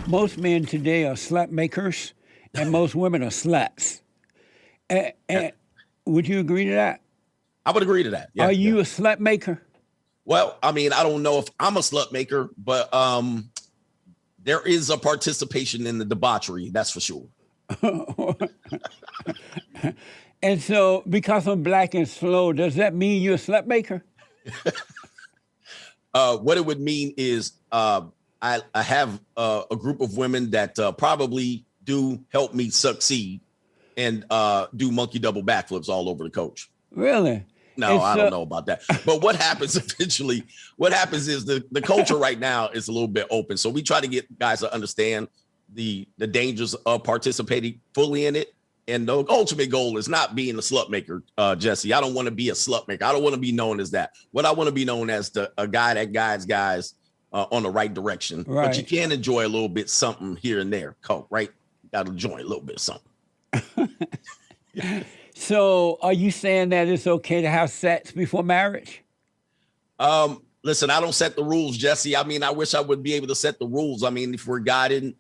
most men today are slut makers, and most women are sluts. And would you agree to that? I would agree to that. Yeah. Are you a slut maker? Well, I mean, I don't know if I'm a slut maker, but there is a participation in the debauchery. That's for sure. And so, because I'm black and slow, does that mean you're a slut maker? What it would mean is I have a group of women that probably do help me succeed and do monkey double backflips all over the coach. Really? No, I don't know about that. But what happens eventually, what happens is the culture right now is a little bit open. So we try to get guys to understand the dangers of participating fully in it. And the ultimate goal is not being a slut maker, Jesse. I don't want to be a slut maker. I don't want to be known as that. What I want to be known as a guy that guides guys on the right direction. Right. But you can enjoy a little bit something here and there, right? Got to enjoy a little bit of something. So are you saying that it's okay to have sex before marriage? Listen, I don't set the rules, Jesse. I mean, I wish I would be able to set the rules. I mean, if we're guided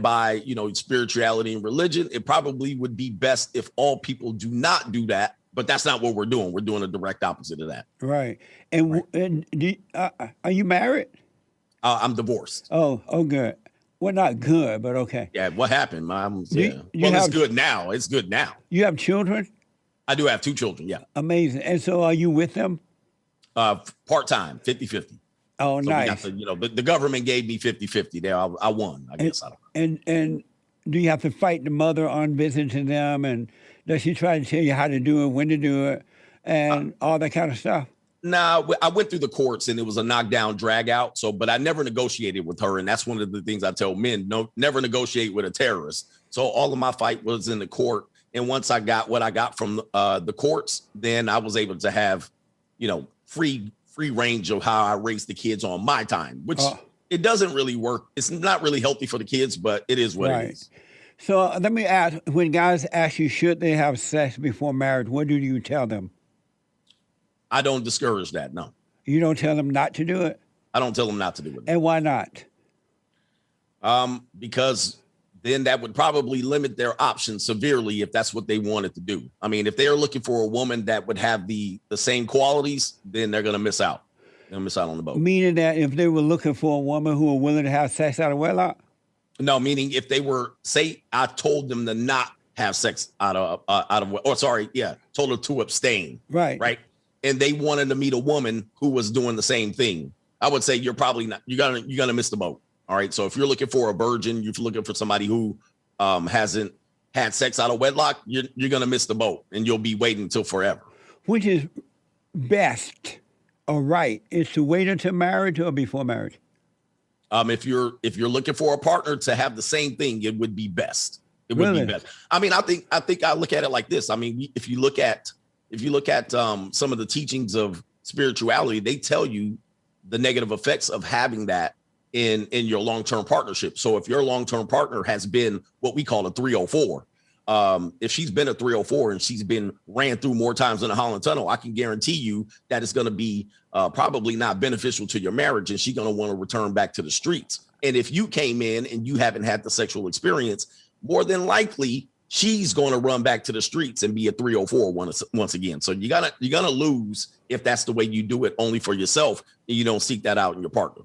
by, spirituality and religion, it probably would be best if all people do not do that. But that's not what we're doing. We're doing a direct opposite of that. Right. And are you married? I'm divorced. Oh, good. Well, not good, but okay. Yeah, what happened? It's good now. It's good now. You have children? I do have 2 children, yeah. Amazing. And so are you with them? Part-time, 50-50. Oh, so nice. The government gave me 50-50 there. I won, I guess. And do you have to fight the mother on visiting them? And does she try to tell you how to do it, when to do it, and all that kind of stuff? No, I went through the courts and it was a knockdown, drag out. But I never negotiated with her. And that's one of the things I tell men, never negotiate with a terrorist. So all of my fight was in the court. And once I got what I got from the courts, then I was able to have, free range of how I raise the kids on my time, which it doesn't really work. It's not really healthy for the kids, but it is what it is. So let me ask, when guys ask you, should they have sex before marriage, what do you tell them? I don't discourage that, no. You don't tell them not to do it? I don't tell them not to do it. And why not? Because then that would probably limit their options severely if that's what they wanted to do. I mean, if they're looking for a woman that would have the same qualities, then they're going to miss out. They'll miss out on the boat. Meaning that if they were looking for a woman who were willing to have sex out of wedlock? No, meaning if they were, say, I told them to not have sex told her to abstain. Right. Right. And they wanted to meet a woman who was doing the same thing. I would say you're probably not, you're gonna miss the boat. All right. So if you're looking for a virgin, you're looking for somebody who hasn't had sex out of wedlock, you're gonna miss the boat and you'll be waiting until forever. Which is best or right is to wait until marriage or before marriage? If you're looking for a partner to have the same thing, it would be best. It would be best. I mean, I think I look at it like this. I mean, if you look at some of the teachings of spirituality, they tell you the negative effects of having that in your long-term partnership. So if your long-term partner has been what we call a 304, if she's been a 304 and she's been ran through more times in the Holland Tunnel, I can guarantee you that it's going to be probably not beneficial to your marriage, and she's going to want to return back to the streets. And if you came in and you haven't had the sexual experience, more than likely she's going to run back to the streets and be a 304 once again. So you're gonna lose if that's the way you do it only for yourself and you don't seek that out in your partner.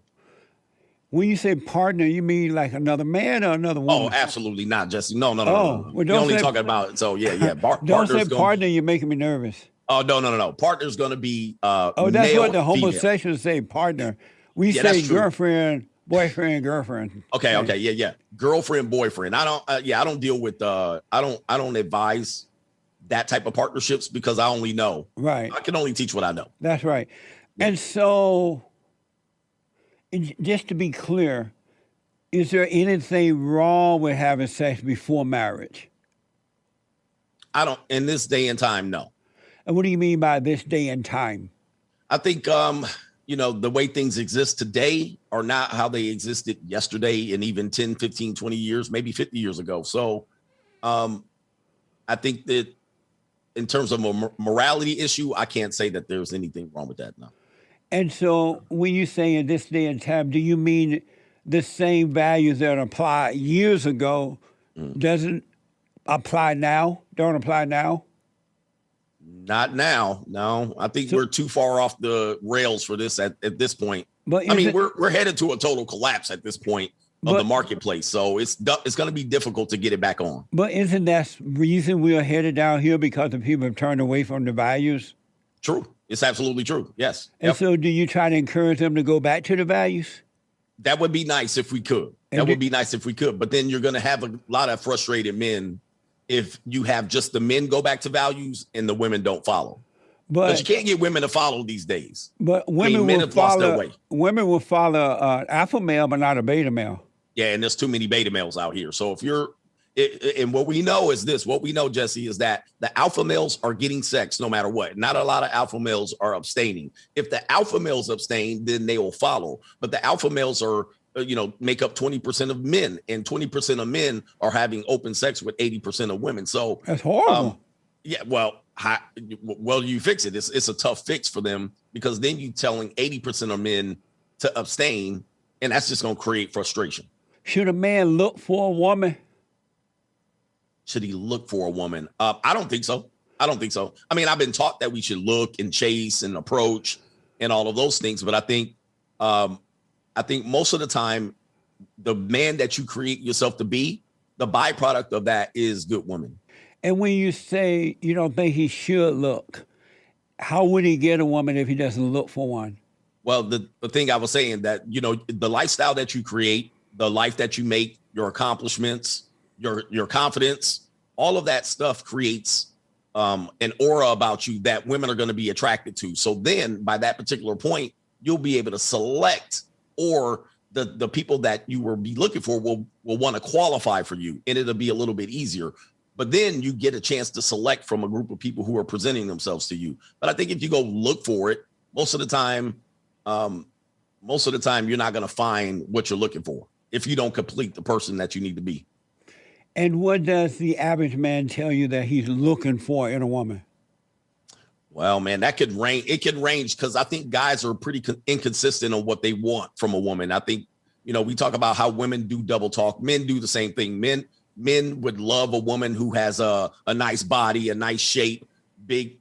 When you say partner, you mean like another man or another woman? Oh, absolutely not, Jesse. No. Well, We're only talking about yeah. Don't say partner. You're making me nervous. Oh, no. Partner's going to be that's what the homosexuals say. Partner. We say girlfriend. Boyfriend, girlfriend. Okay, yeah. Girlfriend, boyfriend. I don't deal with I don't advise that type of partnerships because I only know. Right. I can only teach what I know. That's right. And so just to be clear, is there anything wrong with having sex before marriage? I don't, in this day and time, no. And what do you mean by this day and time? I think the way things exist today are not how they existed yesterday and even 10, 15, 20 years, maybe 50 years ago. So I think that in terms of a morality issue, I can't say that there's anything wrong with that. No. And so when you say in this day and time, do you mean the same values that applied years ago doesn't apply now? Don't apply now? Not now. No, I think So- we're too far off the rails for this at this point. But I mean, is it- we're headed to a total collapse at this point of the marketplace. So it's going to be difficult to get it back on. But isn't that reason we are headed down here because the people have turned away from the values? True. It's absolutely true. Yes. And Yep. so do you try to encourage them to go back to the values? That would be nice if we could. That would be nice if we could. But then you're going to have a lot of frustrated men if you have just the men go back to values and the women don't follow. But you can't get women to follow these days. But women men will have lost their follow. way. Women will follow alpha male, but not a beta male. Yeah, and there's too many beta males out here. So if you're, and what we know is this, what we know, Jesse, is that the alpha males are getting sex no matter what. Not a lot of alpha males are abstaining. If the alpha males abstain, then they will follow. But the alpha males are, make up 20% of men, and 20% of men are having open sex with 80% of women. So That's horrible. yeah, well, you fix it. It's a tough fix for them, because then you telling 80% of men to abstain, and that's just going to create frustration. Should a man look for a woman? Should he look for a woman? I don't think so. I don't think so. I mean, I've been taught that we should look and chase and approach and all of those things, but I think most of the time, the man that you create yourself to be, the byproduct of that is good woman. And when you say you don't think he should look, how would he get a woman if he doesn't look for one? Well, the thing I was saying, that, the lifestyle that you create, the life that you make, your accomplishments, your confidence, all of that stuff creates an aura about you that women are going to be attracted to. So then by that particular point, you'll be able to select, or the people that you will be looking for will want to qualify for you, and it'll be a little bit easier. But then you get a chance to select from a group of people who are presenting themselves to you. But I think if you go look for it, most of the time, you're not going to find what you're looking for if you don't complete the person that you need to be. And what does the average man tell you that he's looking for in a woman? Well, man, that could range. It could range, because I think guys are pretty inconsistent on what they want from a woman. I think, we talk about how women do double talk. Men do the same thing. Men would love a woman who has a nice body, a nice shape, big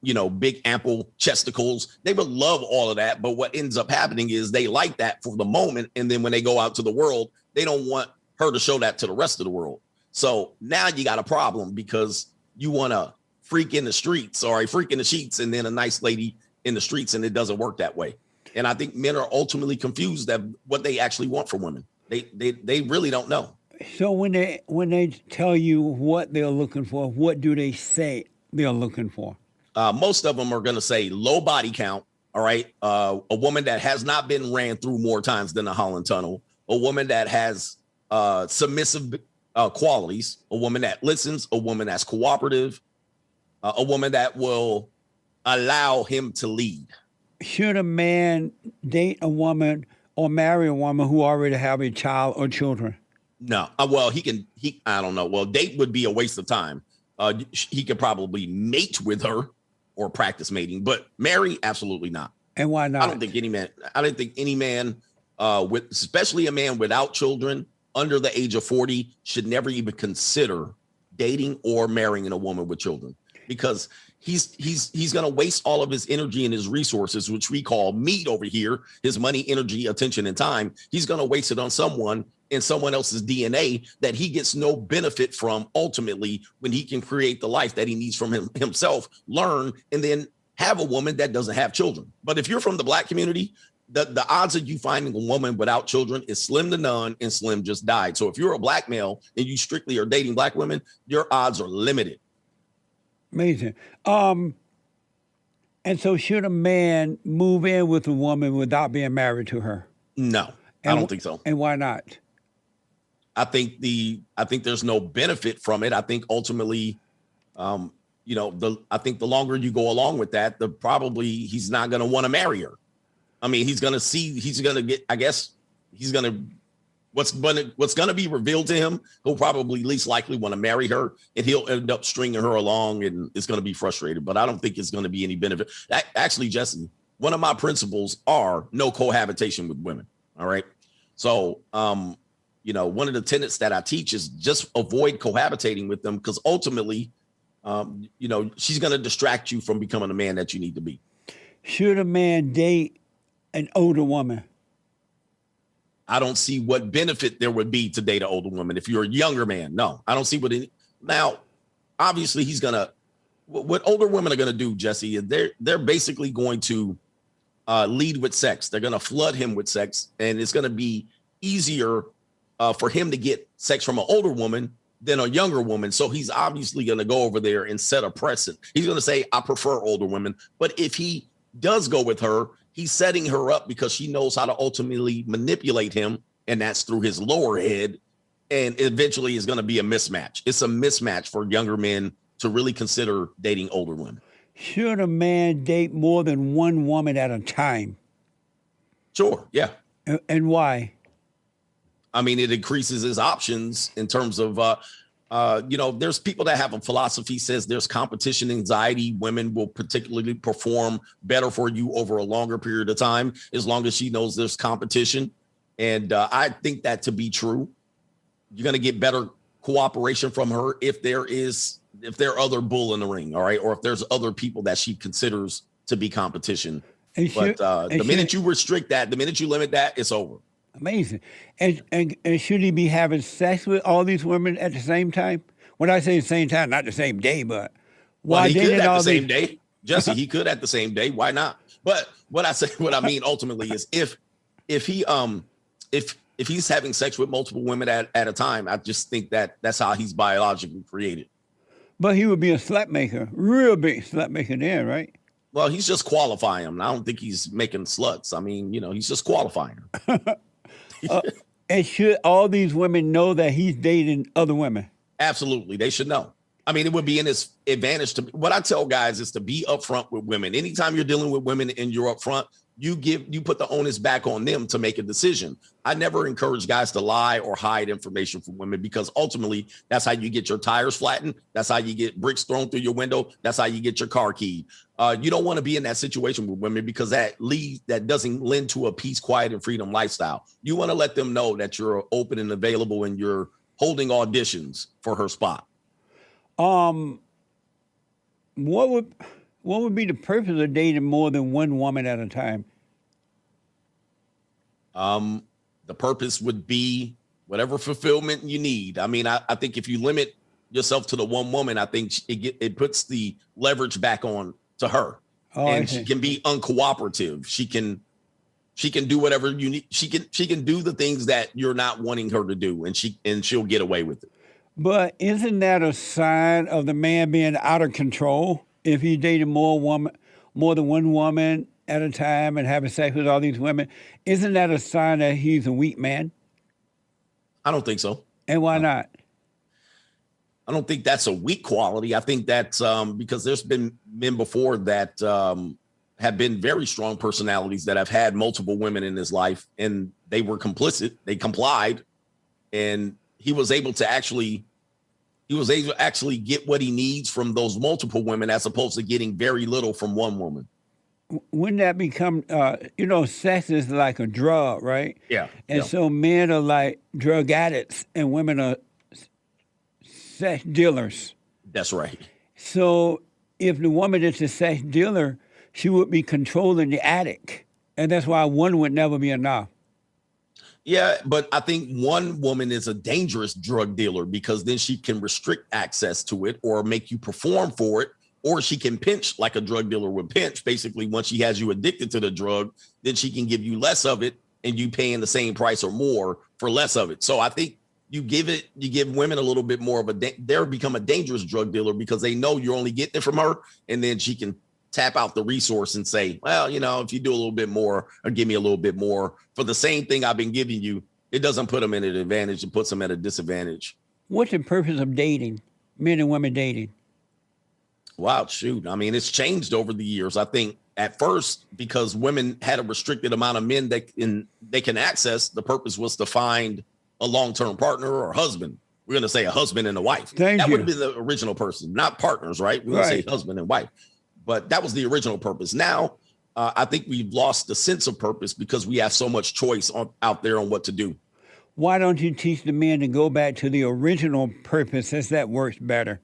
ample chesticles. They would love all of that. But what ends up happening is they like that for the moment. And then when they go out to the world, they don't want her to show that to the rest of the world. So now you got a problem, because you want a freak in the streets, or a freak in the sheets, and then a nice lady in the streets. And it doesn't work that way. And I think men are ultimately confused at what they actually want from women. They really don't know. So when they tell you what they're looking for, what do they say they're looking for? Most of them are going to say low body count. All right. A woman that has not been ran through more times than the Holland Tunnel. A woman that has submissive qualities. A woman that listens. A woman that's cooperative. A woman that will allow him to lead. Should a man date a woman or marry a woman who already have a child or children? No. Well, I don't know. Well, date would be a waste of time. He could probably mate with her or practice mating, but marry, absolutely not. And why not? I don't think any man, especially a man without children under the age of 40, should never even consider dating or marrying a woman with children, because he's going to waste all of his energy and his resources, which we call meat over here, his money, energy, attention, and time. He's going to waste it on someone in someone else's DNA that he gets no benefit from ultimately, when he can create the life that he needs from himself, learn, and then have a woman that doesn't have children. But if you're from the Black community, the odds of you finding a woman without children is slim to none, and Slim just died. So if you're a Black male and you strictly are dating Black women, your odds are limited. Amazing. And so should a man move in with a woman without being married to her? No, I don't think so. And why not? I think there's no benefit from it. I think ultimately, I think the longer you go along with that, he's not going to want to marry her. I mean, what's going to be revealed to him, he'll probably least likely want to marry her, and he'll end up stringing her along, and it's going to be frustrated. But I don't think it's going to be any benefit. Actually, Jesse, one of my principles are no cohabitation with women. All right. So, one of the tenets that I teach is just avoid cohabitating with them, because ultimately, she's going to distract you from becoming the man that you need to be. Should a man date an older woman? I don't see what benefit there would be to date an older woman. If you're a younger man, no, I don't see now, obviously what older women are going to do, Jesse, is they're basically going to lead with sex. They're going to flood him with sex, and it's going to be easier for him to get sex from an older woman than a younger woman. So he's obviously going to go over there and set a precedent. He's going to say, I prefer older women. But if he does go with her, he's setting her up because she knows how to ultimately manipulate him, and that's through his lower head. And eventually it's going to be a mismatch. It's a mismatch for younger men to really consider dating older women. Should a man date more than one woman at a time? Sure, yeah. And why? I mean, it increases his options in terms of, there's people that have a philosophy says there's competition anxiety. Women will particularly perform better for you over a longer period of time, as long as she knows there's competition. And I think that to be true. You're going to get better cooperation from her if there are other bull in the ring, all right, or if there's other people that she considers to be competition. But the minute you restrict that, the minute you limit that, it's over. Amazing. And should he be having sex with all these women at the same time? When I say the same time, not the same day, but well, he could at the same day, Jesse. He could at the same day. Why not? But what I mean ultimately is if he's having sex with multiple women at a time, I just think that's how he's biologically created. But he would be a slut maker, real big slut maker then, right? Well, he's just qualifying them. I don't think he's making sluts. I mean, he's just qualifying them. And should all these women know that he's dating other women? Absolutely. They should know. I mean, it would be in his advantage to, what I tell guys is to be upfront with women. Anytime you're dealing with women and you're upfront, you put the onus back on them to make a decision. I never encourage guys to lie or hide information from women, because ultimately that's how you get your tires flattened. That's how you get bricks thrown through your window. That's how you get your car keyed. You don't want to be in that situation with women, because that doesn't lend to a peace, quiet, and freedom lifestyle. You want to let them know that you're open and available and you're holding auditions for her spot. What would be the purpose of dating more than one woman at a time? The purpose would be whatever fulfillment you need. I mean, I think if you limit yourself to the one woman, I think it puts the leverage back on to her, and she can be uncooperative. She can do whatever you need. She can do the things that you're not wanting her to do, and she'll get away with it. But isn't that a sign of the man being out of control? If he dated more than one woman at a time and having sex with all these women, isn't that a sign that he's a weak man? I don't think so. And why not? I don't think that's a weak quality. I think that's because there's been men before that have been very strong personalities that have had multiple women in his life, and they were complicit. They complied, and he was able to actually get what he needs from those multiple women, as opposed to getting very little from one woman. Wouldn't that become, sex is like a drug, right? Yeah. And so men are like drug addicts and women are sex dealers. That's right. So if the woman is a sex dealer, she would be controlling the addict. And that's why one would never be enough. Yeah, but I think one woman is a dangerous drug dealer, because then she can restrict access to it or make you perform for it, or she can pinch like a drug dealer would pinch. Basically, once she has you addicted to the drug, then she can give you less of it and you paying the same price or more for less of it. So I think you give women a little bit more of they'll become a dangerous drug dealer, because they know you're only getting it from her, and then she can tap out the resource and say, well, if you do a little bit more or give me a little bit more for the same thing I've been giving you, it doesn't put them at an advantage. It puts them at a disadvantage. What's the purpose of dating, men and women dating? Wow, shoot. I mean, it's changed over the years. I think at first, because women had a restricted amount of men they can access, the purpose was to find a long-term partner or husband. We're going to say a husband and a wife. That would have been the original person, not partners, right? We're going to say husband and wife. But that was the original purpose. Now, I think we've lost the sense of purpose because we have so much choice out there on what to do. Why don't you teach the men to go back to the original purpose, as that works better?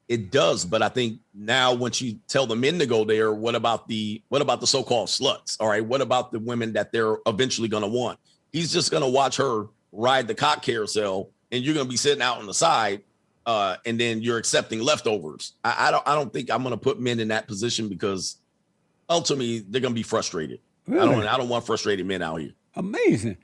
It does, but I think now once you tell the men to go there, what about the so-called sluts? All right, what about the women that they're eventually going to want? He's just going to watch her ride the cock carousel, and you're going to be sitting out on the side, and then you're accepting leftovers. I don't think I'm going to put men in that position because ultimately they're going to be frustrated. Really? I don't want frustrated men out here. Amazing.